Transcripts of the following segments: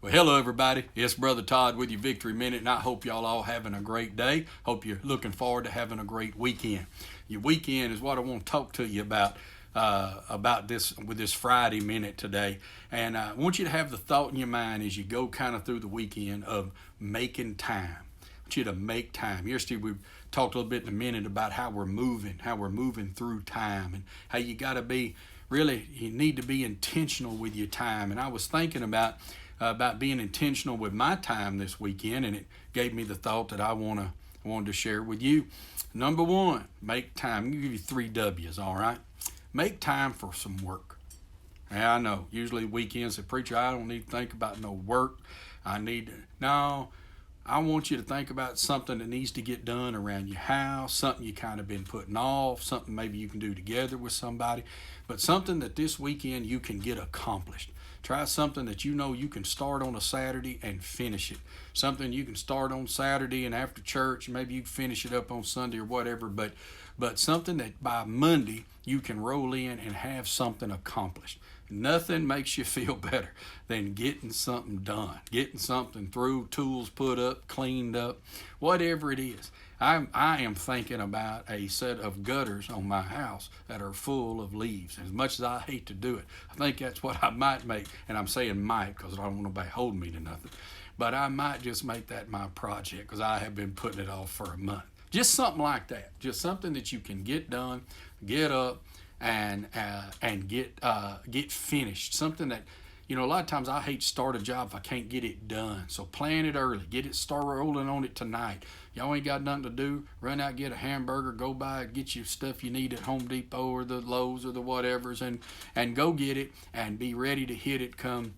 Well, hello everybody. It's Brother Todd with your Victory Minute, and I hope y'all all having a great day. Hope you're looking forward to having a great weekend. Your weekend is what I want to talk to you about this with this Friday Minute today. And I want you to have the thought in your mind as you go kind of through the weekend of making time. I want you to make time. Yesterday we talked a little bit in a minute about how we're moving through time, and how you got to be really, you need to be intentional with your time. And I was thinking about being intentional with my time this weekend, and it gave me the thought that I wanted to share with you. Number one, make time. I'm going to give you 3 W's, all right? Make time for some work. Now, I know, usually weekends, the preacher, I don't need to think about no work. No, I want you to think about something that needs to get done around your house, something you kind of been putting off, something maybe you can do together with somebody, but something that this weekend you can get accomplished. Try something that you know you can start on a Saturday and finish it. Something you can start on Saturday and after church, maybe you can finish it up on Sunday or whatever, but something that by Monday you can roll in and have something accomplished. Nothing makes you feel better than getting something done, getting something through, tools put up, cleaned up, whatever it is. I am thinking about a set of gutters on my house that are full of leaves. As much as I hate to do it, I think that's what I might make. And I'm saying might because I don't want nobody holding me to nothing. But I might just make that my project because I have been putting it off for a month. Just something like that. Just something that you can get done, get up, and get finished. Something that, a lot of times I hate to start a job if I can't get it done. So plan it early. Start rolling on it tonight. Y'all ain't got nothing to do. Run out, get a hamburger, go buy it, get you stuff you need at Home Depot or the Lowe's or the whatevers, and go get it and be ready to hit it come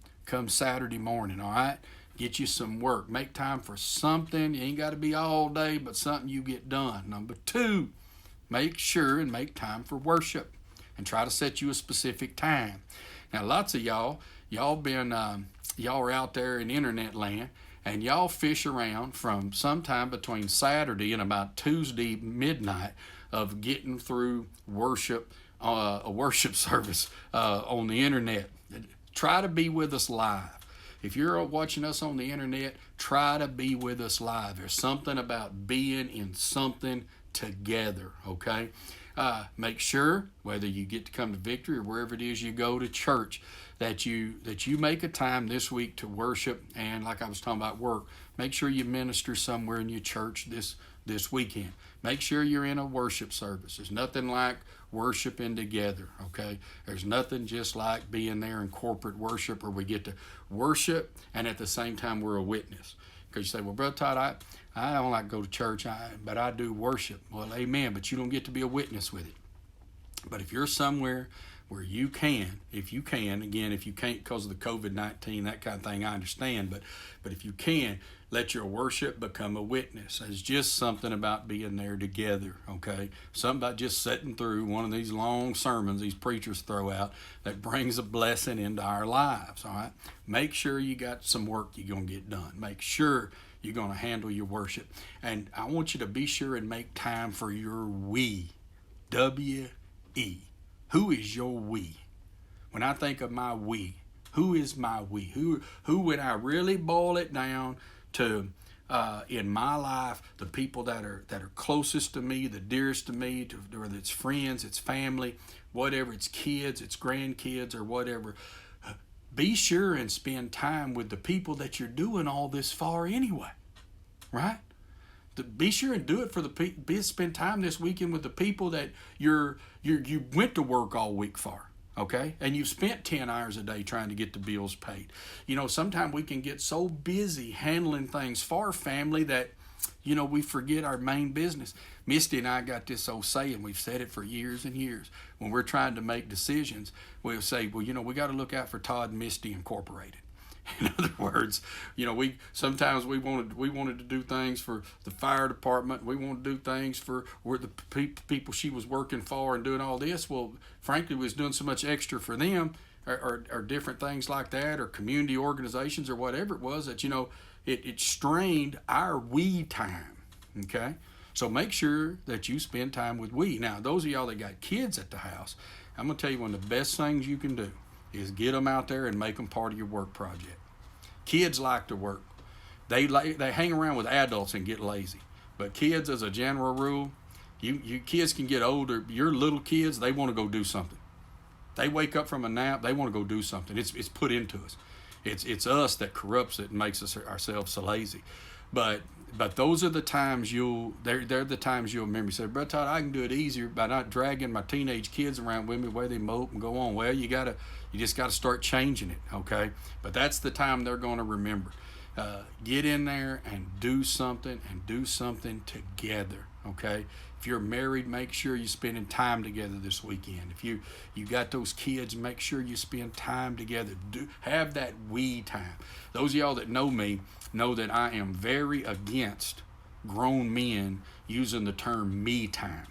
Saturday morning, all right? Get you some work. Make time for something. You ain't got to be all day, but something you get done. Number 2, make sure and make time for worship, and try to set you a specific time. Now, lots of y'all are out there in internet land, and y'all fish around from sometime between Saturday and about Tuesday midnight of getting through a worship service on the internet. Try to be with us live. If you're watching us on the internet, try to be with us live. There's something about being in something together, okay? Make sure, whether you get to come to Victory or wherever it is you go to church, that you make a time this week to worship. And like I was talking about work, make sure you minister somewhere in your church this weekend. Make sure you're in a worship service. There's nothing like worshiping together, okay? There's nothing just like being there in corporate worship where we get to worship and at the same time we're a witness. Because you say, well, Brother Todd, I don't like to go to church, but I do worship. Well, amen, but you don't get to be a witness with it. But if you're somewhere where you can, again, if you can't because of the COVID-19, that kind of thing, I understand, but if you can, let your worship become a witness. It's just something about being there together, okay? Something about just sitting through one of these long sermons these preachers throw out that brings a blessing into our lives, all right? Make sure you got some work you're going to get done. Make sure you're going to handle your worship. And I want you to be sure and make time for your we. W-E. Who is your we? When I think of my we, who is my we? Who when I really boil it down to in my life, the people that are closest to me, the dearest to me, whether it's friends, it's family, whatever, it's kids, it's grandkids, or whatever. Be sure and spend time with the people that you're doing all this for anyway, right? Be sure and do it for spend time this weekend with the people that you went to work all week for, okay? And you've spent 10 hours a day trying to get the bills paid. Sometimes we can get so busy handling things for family that, we forget our main business. Misty and I got this old saying, we've said it for years and years. When we're trying to make decisions, we'll say, well, we got to look out for Todd and Misty Incorporated. In other words, we sometimes we wanted to do things for the fire department. We wanted to do things for where the people she was working for and doing all this. Well, frankly, we was doing so much extra for them, or different things like that, or community organizations or whatever it was that it strained our we time. Okay, so make sure that you spend time with we. Now, those of y'all that got kids at the house, I'm gonna tell you one of the best things you can do is get them out there and make them part of your work project. Kids like to work. They hang around with adults and get lazy. But kids, as a general rule, you kids can get older. Your little kids, they want to go do something. They wake up from a nap, they want to go do something. It's put into us. It's us that corrupts it and makes us ourselves so lazy. But those are the times they're the times you'll remember. You say, Brother Todd, I can do it easier by not dragging my teenage kids around with me where they mope and go on. Well, you just gotta start changing it, okay? But that's the time they're gonna remember. Get in there and do something together, okay? If you're married, make sure you're spending time together this weekend. If you got those kids, make sure you spend time together. Have that we time. Those of y'all that know me know that I am very against grown men using the term me time.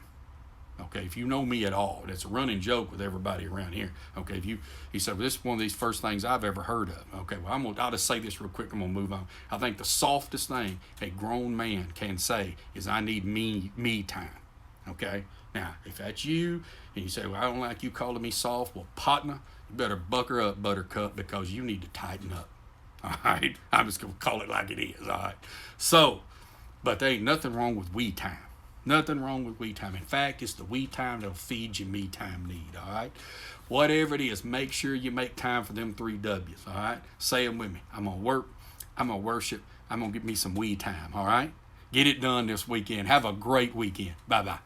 Okay, if you know me at all, that's a running joke with everybody around here. Okay, if you said, well, this is one of these first things I've ever heard of. Okay, well, I'll just say this real quick. I'm gonna move on. I think the softest thing a grown man can say is, I need me time. Okay, now if that's you and you say, well, I don't like you calling me soft, well, partner, you better bucker up, buttercup, because you need to tighten up. All right, I'm just gonna call it like it is. All right, so, but there ain't nothing wrong with we time. Nothing wrong with we time. In fact, it's the we time that'll feed your me time need, all right? Whatever it is, make sure you make time for them 3 W's, all right? Say them with me. I'm going to work, I'm going to worship, I'm going to get me some we time, all right? Get it done this weekend. Have a great weekend. Bye-bye.